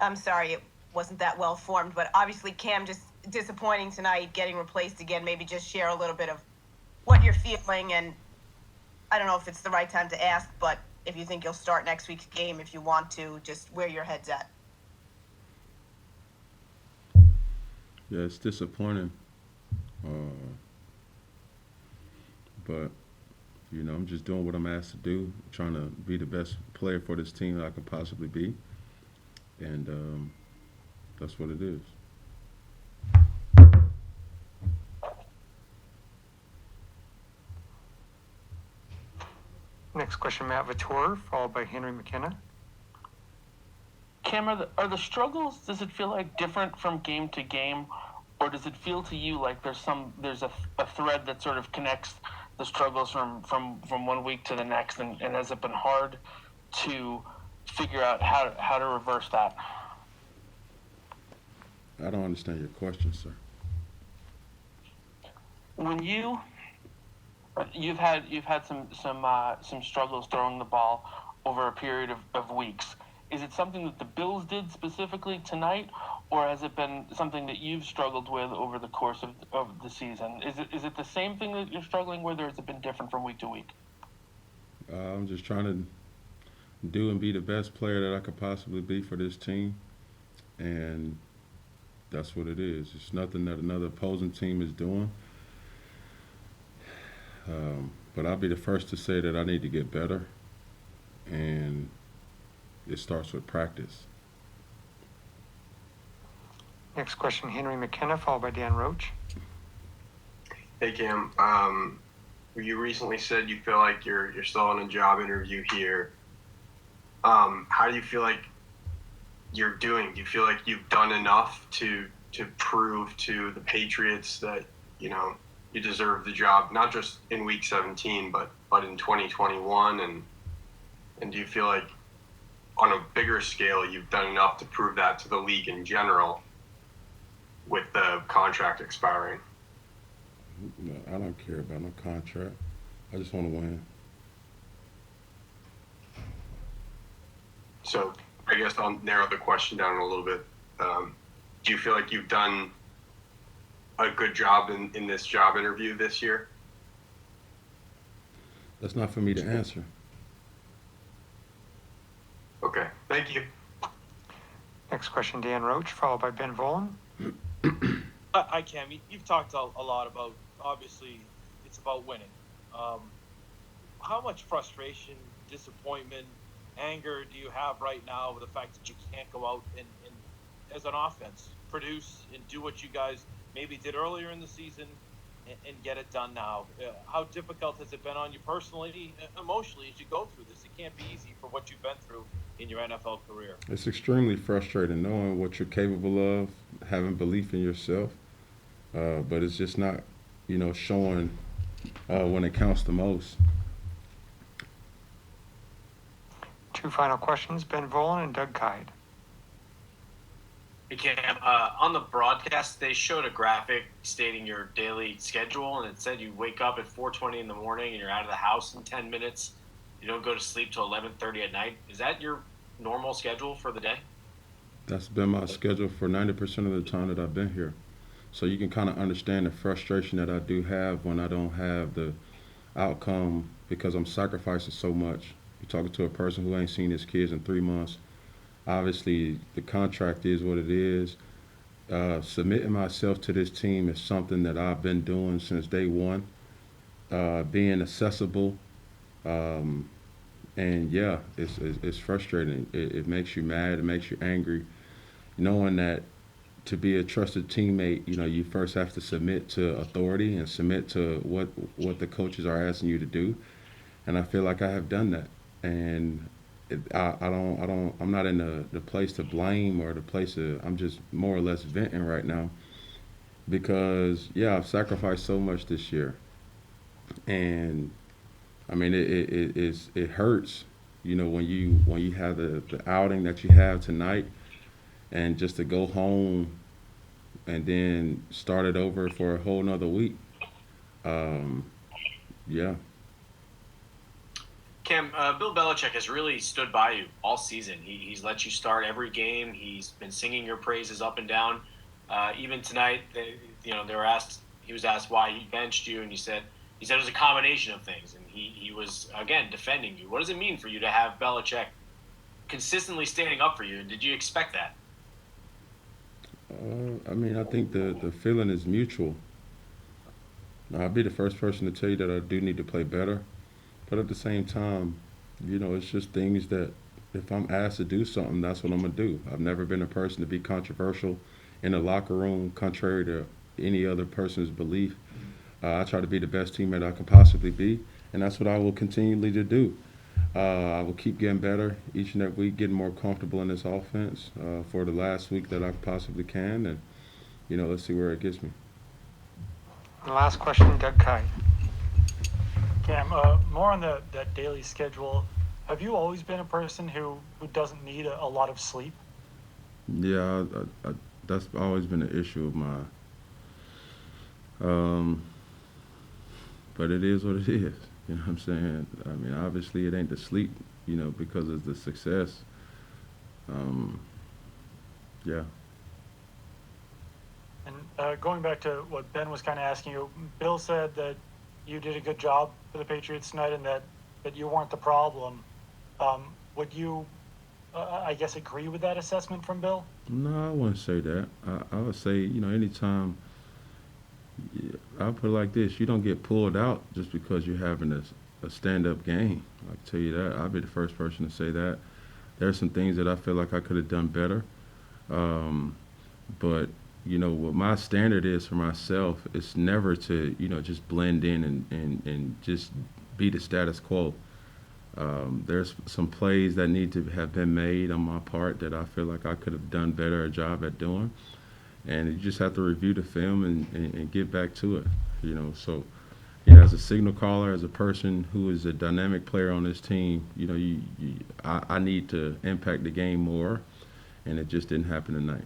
I'm sorry it wasn't that well formed, but obviously Cam just disappointing tonight, getting replaced again. Maybe just share a little bit of what you're feeling, and I don't know if it's the right time to ask, but if you think you'll start next week's game, if you want to, just where your head's at. Yeah, it's disappointing. But, I'm just doing what I'm asked to do, trying to be the best player for this team that I can possibly be. And that's what it is. Next question, Matt Vautour, followed by Henry McKenna. Cam, are the struggles, does it feel like different from game to game, or does it feel to you like there's a thread that sort of connects the struggles from 1 week to the next, and has it been hard to figure out how to reverse that? I don't understand your question, sir. When you've had some struggles throwing the ball over a period of weeks. Is it something that the Bills did specifically tonight, or has it been something that you've struggled with over the course of the season? Is it the same thing that you're struggling with, or has it been different from week to week? I'm just trying to do and be the best player that I could possibly be for this team, and that's what it is. It's nothing that another opposing team is doing. But I'll be the first to say that I need to get better, and it starts with practice. Next question, Henry McKenna, followed by Dan Roach. Hey, Cam. You recently said you feel like you're still on a job interview here. How do you feel like you're doing? Do you feel like you've done enough to prove to the Patriots that, you deserve the job, not just in Week 17, but in 2021? And do you feel like on a bigger scale you've done enough to prove that to the league in general with the contract expiring? No, I don't care about no contract. I just want to win. So I guess I'll narrow the question down a little bit. Do you feel like you've done a good job in this job interview this year? That's not for me to answer. Okay, thank you. Next question, Dan Roach, followed by Ben Volen. Hi, Cam. You've talked a lot about, obviously, it's about winning. How much frustration, disappointment, anger do you have right now with the fact that you can't go out and as an offense, produce and do what you guys maybe did earlier in the season and get it done now? How difficult has it been on you personally, emotionally, as you go through this? It can't be easy for what you've been through in your NFL career. It's extremely frustrating knowing what you're capable of, having belief in yourself, but it's just not, showing when it counts the most. Two final questions, Ben Volen and Doug Kide. Hey, Cam, on the broadcast, they showed a graphic stating your daily schedule, and it said you wake up at 4:20 in the morning and you're out of the house in 10 minutes. You don't go to sleep till 11:30 at night. Is that your normal schedule for the day? That's been my schedule for 90% of the time that I've been here. So you can kind of understand the frustration that I do have when I don't have the outcome because I'm sacrificing so much. You're talking to a person who ain't seen his kids in 3 months. Obviously, the contract is what it is. Submitting myself to this team is something that I've been doing since day one. Being accessible, and yeah, it's frustrating. It makes you mad. It makes you angry, knowing that to be a trusted teammate, you first have to submit to authority and submit to what the coaches are asking you to do. And I feel like I have done that, and I'm not in the place to blame or the place to, I'm just more or less venting right now because, yeah, I've sacrificed so much this year. And, I mean, it hurts, when you have the outing that you have tonight and just to go home and then start it over for a whole nother week. Yeah. Cam, Bill Belichick has really stood by you all season. He's let you start every game. He's been singing your praises up and down. Even tonight, he was asked why he benched you, and he said it was a combination of things, and he was again defending you. What does it mean for you to have Belichick consistently standing up for you? And did you expect that? I think the feeling is mutual. I'll be the first person to tell you that I do need to play better. But at the same time, it's just things that if I'm asked to do something, that's what I'm going to do. I've never been a person to be controversial in the locker room, contrary to any other person's belief. I try to be the best teammate I can possibly be, and that's what I will continually to do. I will keep getting better each and every week, getting more comfortable in this offense for the last week that I possibly can, and, let's see where it gets me. And last question, Doug Kai. Cam, more on that daily schedule. Have you always been a person who doesn't need a lot of sleep? Yeah, that's always been an issue of mine. But it is what it is. You know what I'm saying? I mean, obviously it ain't the sleep, because of the success. Yeah. And going back to what Ben was kind of asking you, Bill said that you did a good job for the Patriots tonight and that you weren't the problem. Would you, I guess, agree with that assessment from Bill? No, I wouldn't say that. I would say, anytime, I'll put it like this, you don't get pulled out just because you're having a stand-up game. I can tell you that. I'll be the first person to say that. There's some things that I feel like I could have done better. But, what my standard is for myself is never to, just blend in and just be the status quo. There's some plays that need to have been made on my part that I feel like I could have done better a job at doing. And you just have to review the film and get back to it, So, as a signal caller, as a person who is a dynamic player on this team, I need to impact the game more, and it just didn't happen tonight.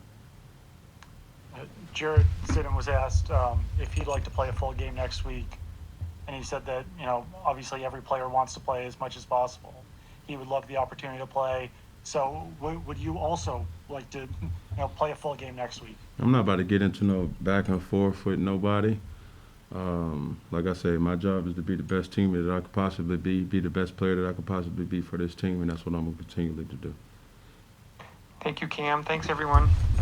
Jared Stidham was asked if he'd like to play a full game next week, and he said that, obviously every player wants to play as much as possible. He would love the opportunity to play. So would you also like to, play a full game next week? I'm not about to get into no back and forth with nobody. Like I say, my job is to be the best teammate that I could possibly be the best player that I could possibly be for this team, and that's what I'm going to continue to do. Thank you, Cam. Thanks, everyone.